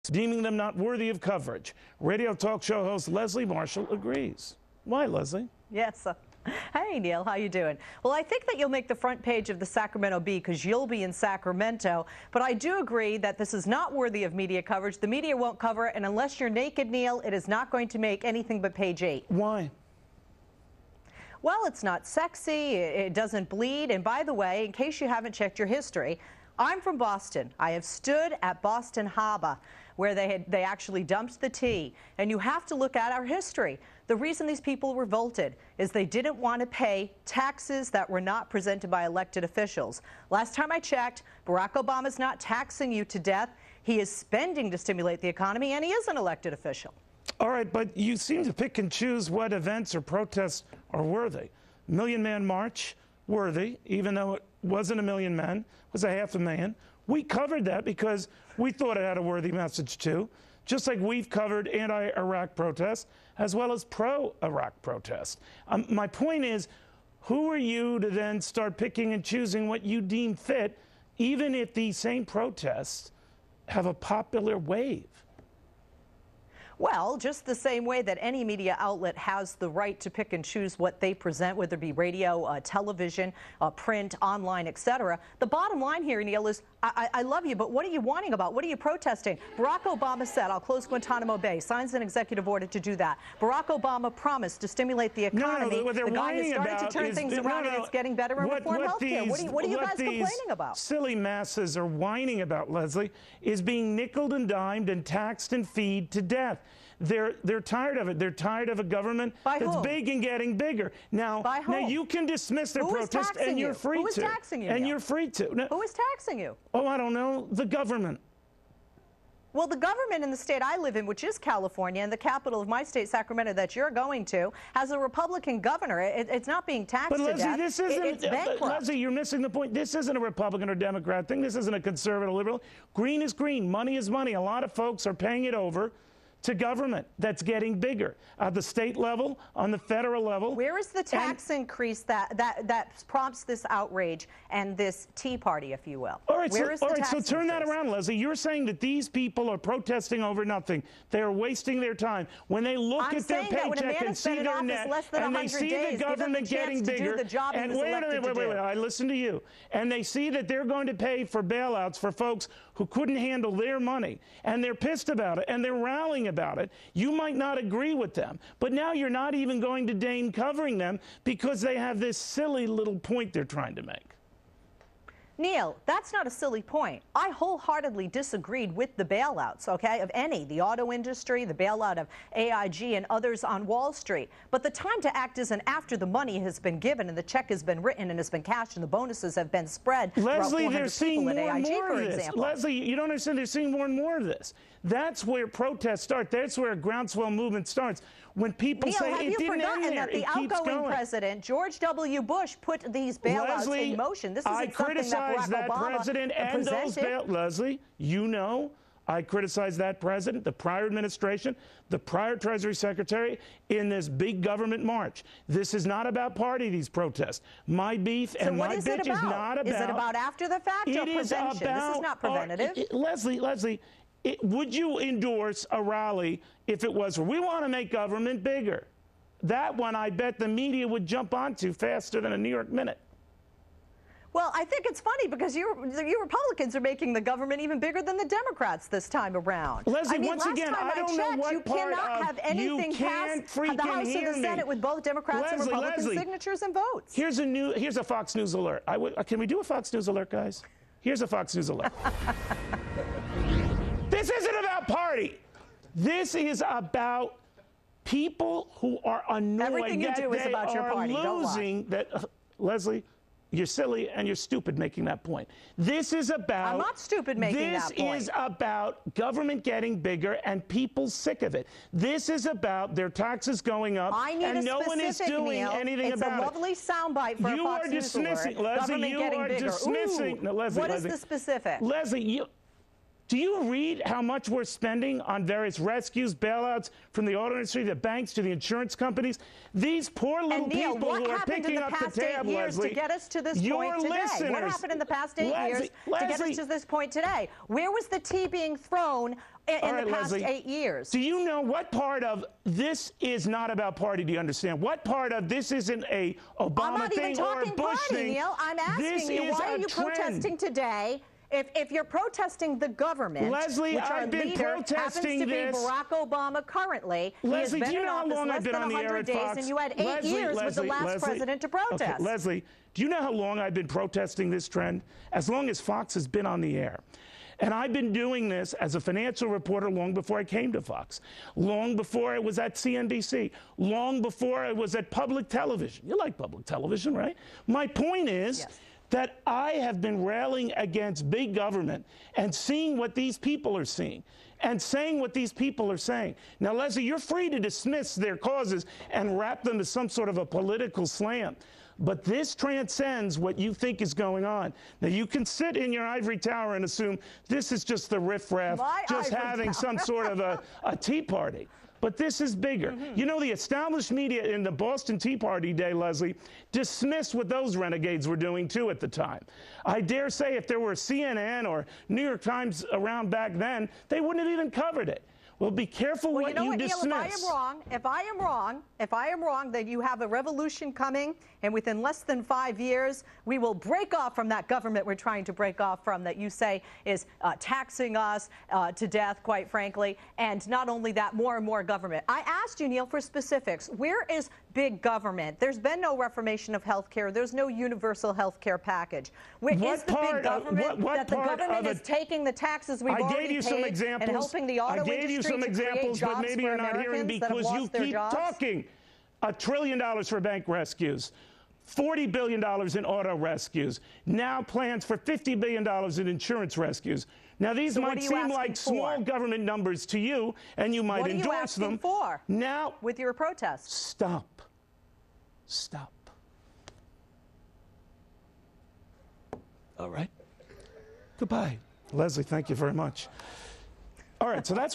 deeming them not worthy of coverage. Radio talk show host Leslie Marshall agrees. Why, Leslie? Yes. Hey, Neil, how you doing? Well, I think that you'll make the front page of the Sacramento Bee because you'll be in Sacramento. But I do agree that this is not worthy of media coverage. The media won't cover it, and unless you're naked, Neil, it is not going to make anything but page 8. Why? Well, it's not sexy, it doesn't bleed, and by the way, in case you haven't checked your history, I'm from Boston. I have stood at Boston Harbor where they actually dumped the tea, and you have to look at our history. The reason these people revolted is they didn't want to pay taxes that were not presented by elected officials. Last time I checked, Barack Obama's not taxing you to death. He is spending to stimulate the economy, and he is an elected official. All right, but you seem to pick and choose what events or protests are worthy. Million Man March, worthy, even though it wasn't a million men, it was a 500,000. We covered that because we thought it had a worthy message too, just like we've covered anti-Iraq protests as well as pro-Iraq protests. My point is, who are you to then start picking and choosing what you deem fit, even if these same protests have a popular wave? Well, just the same way that any media outlet has the right to pick and choose what they present, whether it be radio, television, print, online, etc. The bottom line here, Neil, is I love you, but what are you whining about? What are you protesting? Barack Obama said, I'll close Guantanamo Bay, signs an executive order to do that. Barack Obama promised to stimulate the economy. What they're the guy has started to turn things around, and it's getting better in reform health care. What are you guys complaining about? Silly masses are whining about, Leslie, is being nickeled and dimed and taxed and feed to death. They're tired of it. They're tired of a government that's big and getting bigger. Now you can dismiss their protest, and you're free to. Who is taxing you? And you're free to. Now, who is taxing you? Oh, I don't know. The government. Well, the government in the state I live in, which is California, and the capital of my state, Sacramento, that you're going to, has a Republican governor. It's not being taxed to death. Leslie, this isn't. It's bankrupt. Leslie, you're missing the point. This isn't a Republican or Democrat thing. This isn't a conservative liberal. Green is green. Money is money. A lot of folks are paying it over to government that's getting bigger at the state level, on the federal level. Where is the tax increase that prompts this outrage and this Tea Party, if you will? All right, so turn that around, Leslie. You're saying that these people are protesting over nothing. They are wasting their time. When they look at their paycheck and see their net, and they see the government getting bigger, and wait a minute, I listen to you, and they see that they're going to pay for bailouts for folks who couldn't handle their money, and they're pissed about it, and they're rallying about it. You might not agree with them, but now you're not even going to deign covering them because they have this silly little point they're trying to make. Neil, that's not a silly point. I wholeheartedly disagreed with the bailouts, okay, of the auto industry, the bailout of AIG and others on Wall Street. But the time to act isn't after the money has been given and the check has been written and has been cashed and the bonuses have been spread. Leslie, they're seeing more and more of this. Leslie, you don't understand. They're seeing more and more of this. That's where protests start. That's where a groundswell movement starts. When people say it didn't end there, it keeps going. Have you forgotten that the outgoing president, George W. Bush, put these bailouts in motion? This isn't something that Barack Obama presented. Leslie, you know, I criticized that president, the prior administration, the prior Treasury Secretary in this big government march. This is not about party, these protests. My beef and my bitch is not about. Is it about after the fact or prevention? This is not preventative. Leslie, would you endorse a rally if it was, we want to make government bigger? That one, I bet the media would jump onto faster than a New York Minute. Well, I think it's funny because you Republicans are making the government even bigger than the Democrats this time around. Leslie, once again, I don't know what part of you cannot have anything passed the House or the Senate with both Democrats and Republican signatures and votes. Here's a Fox News alert. Can we do a Fox News alert, guys? Here's a Fox News alert. This isn't about party. This is about people who are annoyed. Everything you do is about your party. Losing that, Leslie. You're silly and you're stupid making that point. This is about... I'm not stupid making that point. This is about government getting bigger and people sick of it. This is about their taxes going up and no one is doing anything about it. It's a lovely soundbite for a Fox News alert. Leslie, you are dismissing... No, Leslie, what is the specific? Leslie, Do you read how much we're spending on various rescues, bailouts, from the auto industry, the banks, to the insurance companies? These poor little people who are picking up the tab, Leslie, to get us to this point today? What happened in the past 8 years to get us to this point today? Where was the tea being thrown in the past 8 years? Do you know what part of this is not about party? Do you understand? What part of this isn't a Obama thing or a Bush thing? Neil. I'm asking you, why are you protesting today? If you're protesting the government, Leslie, which our I've been leader protesting happens to be Barack Obama currently, Leslie, he has been in office less than 100 days, and you had 8 years with the last president to protest. Okay, Leslie, do you know how long I've been protesting this trend? As long as Fox has been on the air. And I've been doing this as a financial reporter long before I came to Fox, long before I was at CNBC, long before I was at public television. You like public television, right? My point is, yes, that I have been railing against big government and seeing what these people are seeing and saying what these people are saying. Now, Leslie, you're free to dismiss their causes and wrap them as some sort of a political slam. But this transcends what you think is going on. Now, you can sit in your ivory tower and assume this is just the riffraff, just having some sort of a tea party. But this is bigger. You know, the established media in the Boston Tea Party day, Leslie, dismissed what those renegades were doing, too, at the time. I dare say if there were CNN or New York Times around back then, they wouldn't have even covered it. Well, be careful what you dismiss. Neil, if I am wrong, that you have a revolution coming, and within less than 5 years, we will break off from that government we're trying to break off from, that you say is taxing us to death, quite frankly, and not only that, more and more government. I asked you, Neil, for specifics. Where is big government? There's been no reformation of health care. There's no universal health care package. Where is the big government that the government is taking the taxes we've already paid and helping the auto industry some examples, but maybe you're not hearing because you keep talking. $1 trillion for bank rescues, $40 billion in auto rescues, now plans for $50 billion in insurance rescues. Now, these might seem like small government numbers to you, and you might endorse them. What are you asking for now, with your protests? Stop. Stop. All right. Goodbye. Leslie, thank you very much. All right, so that's what